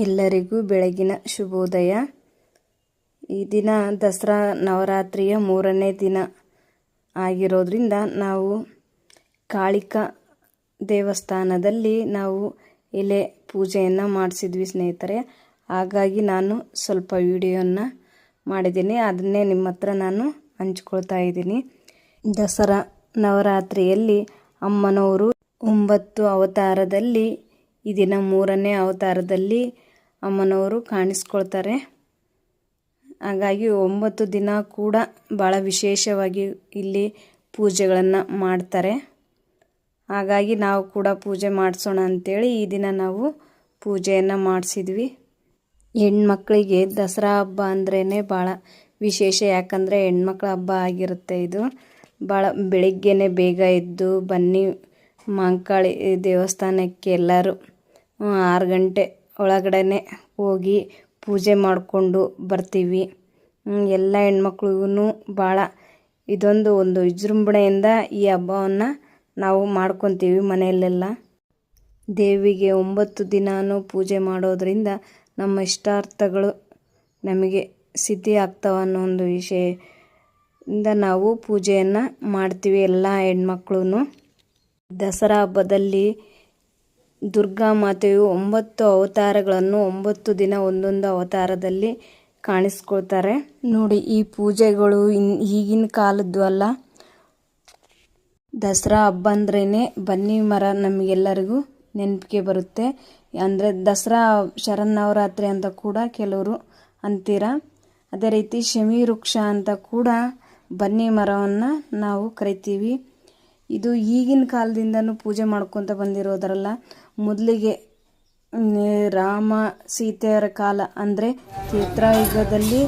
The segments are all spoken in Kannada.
ಎಲ್ಲರಿಗೂ ಬೆಳಗಿನ ಶುಭೋದಯ. ಈ ದಿನ ದಸರಾ ನವರಾತ್ರಿಯ 3ನೇ ದಿನ ಆಗಿರೋದ್ರಿಂದ ನಾವು ಕಾಳಿಕಾ ದೇವಸ್ಥಾನದಲ್ಲಿ ನಾವು ಎಲೆ ಪೂಜೆಯನ್ನು ಮಾಡಿಸಿದ್ವಿ ಸ್ನೇಹಿತರೆ. ಹಾಗಾಗಿ ನಾನು ಸ್ವಲ್ಪ ವಿಡಿಯೋನ ಮಾಡಿದ್ದೀನಿ, ಅದನ್ನೇ ನಿಮ್ಮ ಹತ್ರ ನಾನು ಹಂಚ್ಕೊಳ್ತಾ ಇದ್ದೀನಿ. ದಸರಾ ನವರಾತ್ರಿಯಲ್ಲಿ ಅಮ್ಮನವರು 9 ಅವತಾರದಲ್ಲಿ ಈ ದಿನ 3ನೇ ಅವತಾರದಲ್ಲಿ ಅಮ್ಮನವರು ಕಾಣಿಸ್ಕೊಳ್ತಾರೆ. ಹಾಗಾಗಿ 9 ದಿನ ಕೂಡ ಭಾಳ ವಿಶೇಷವಾಗಿ ಇಲ್ಲಿ ಪೂಜೆಗಳನ್ನು ಮಾಡ್ತಾರೆ. ಹಾಗಾಗಿ ನಾವು ಕೂಡ ಪೂಜೆ ಮಾಡಿಸೋಣ ಅಂಥೇಳಿ ಈ ದಿನ ನಾವು ಪೂಜೆಯನ್ನು ಮಾಡಿಸಿದ್ವಿ. ಹೆಣ್ಮಕ್ಳಿಗೆ ದಸರಾ ಹಬ್ಬ ಅಂದ್ರೇ ಭಾಳ ವಿಶೇಷ, ಯಾಕಂದರೆ ಹೆಣ್ಮಕ್ಳ ಹಬ್ಬ ಆಗಿರುತ್ತೆ. ಇದು ಭಾಳ ಬೆಳಿಗ್ಗೆನೇ ಬೇಗ ಎದ್ದು ಬನ್ನಿ ಮಹಾಂಕಾಳಿ ದೇವಸ್ಥಾನಕ್ಕೆ ಎಲ್ಲರೂ 6 ಗಂಟೆ ಒಳಗಡೆ ಹೋಗಿ ಪೂಜೆ ಮಾಡಿಕೊಂಡು ಬರ್ತೀವಿ. ಎಲ್ಲ ಹೆಣ್ಮಕ್ಳಿಗೂ ಭಾಳ ಇದೊಂದು ವಿಜೃಂಭಣೆಯಿಂದ ಈ ಹಬ್ಬವನ್ನು ನಾವು ಮಾಡ್ಕೊತೀವಿ ಮನೆಯಲ್ಲೆಲ್ಲ. ದೇವಿಗೆ 9 ದಿನಾನೂ ಪೂಜೆ ಮಾಡೋದ್ರಿಂದ ನಮ್ಮ ಇಷ್ಟಾರ್ಥಗಳು ನಮಗೆ ಸಿದ್ಧಿ ಆಗ್ತಾವ ಅನ್ನೋ ಒಂದು ವಿಷಯದಿಂದ ನಾವು ಪೂಜೆಯನ್ನು ಮಾಡ್ತೀವಿ ಎಲ್ಲ ಹೆಣ್ಮಕ್ಳು. ದಸರಾ ಹಬ್ಬದಲ್ಲಿ ದುರ್ಗಾ ಮಾತೆಯು 9 ಅವತಾರಗಳನ್ನು 9 ದಿನ ಒಂದೊಂದು ಅವತಾರದಲ್ಲಿ ಕಾಣಿಸ್ಕೊಳ್ತಾರೆ. ನೋಡಿ, ಈ ಪೂಜೆಗಳು ಈಗಿನ ಕಾಲದ್ದು ಅಲ್ಲ. ದಸರಾ ಹಬ್ಬ ಅಂದ್ರೇ ಬನ್ನಿ ಮರ ನಮಗೆಲ್ಲರಿಗೂ ನೆನಪಿಗೆ ಬರುತ್ತೆ. ಅಂದರೆ ದಸರಾ ಶರನ್ನವರಾತ್ರಿ ಅಂತ ಕೂಡ ಕೆಲವರು ಅಂತೀರ. ಅದೇ ರೀತಿ ಶಮಿ ವೃಕ್ಷ ಅಂತ ಕೂಡ ಬನ್ನಿ ಮರವನ್ನು ನಾವು ಕರಿತೀವಿ. ಇದು ಈಗಿನ ಕಾಲದಿಂದನೂ ಪೂಜೆ ಮಾಡ್ಕೊತ ಬಂದಿರೋದ್ರಲ್ಲ. ಮೊದಲಿಗೆ ರಾಮ ಸೀತೆಯರ ಕಾಲ ಅಂದರೆ ತ್ರೇತಾಯುಗದಲ್ಲಿ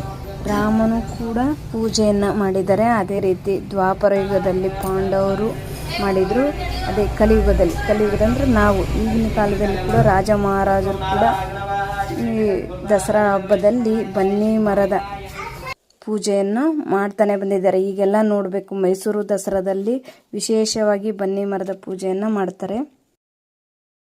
ರಾಮನು ಕೂಡ ಪೂಜೆಯನ್ನು ಮಾಡಿದ್ದಾರೆ. ಅದೇ ರೀತಿ ದ್ವಾಪರ ಯುಗದಲ್ಲಿ ಪಾಂಡವರು ಮಾಡಿದರು. ಅದೇ ಕಲಿಯುಗದಂದ್ರೆ ನಾವು ಈಗಿನ ಕಾಲದಲ್ಲಿ ಕೂಡ ರಾಜ ಮಹಾರಾಜರು ಕೂಡ ಈ ದಸರಾ ಹಬ್ಬದಲ್ಲಿ ಬನ್ನಿ ಮರದ ಪೂಜೆಯನ್ನು ಮಾಡ್ತಾನೆ ಬಂದಿದ್ದಾರೆ. ಈಗೆಲ್ಲ ನೋಡಬೇಕು, ಮೈಸೂರು ದಸರಾದಲ್ಲಿ ವಿಶೇಷವಾಗಿ ಬನ್ನಿ ಮರದ ಪೂಜೆಯನ್ನು ಮಾಡ್ತಾರೆ.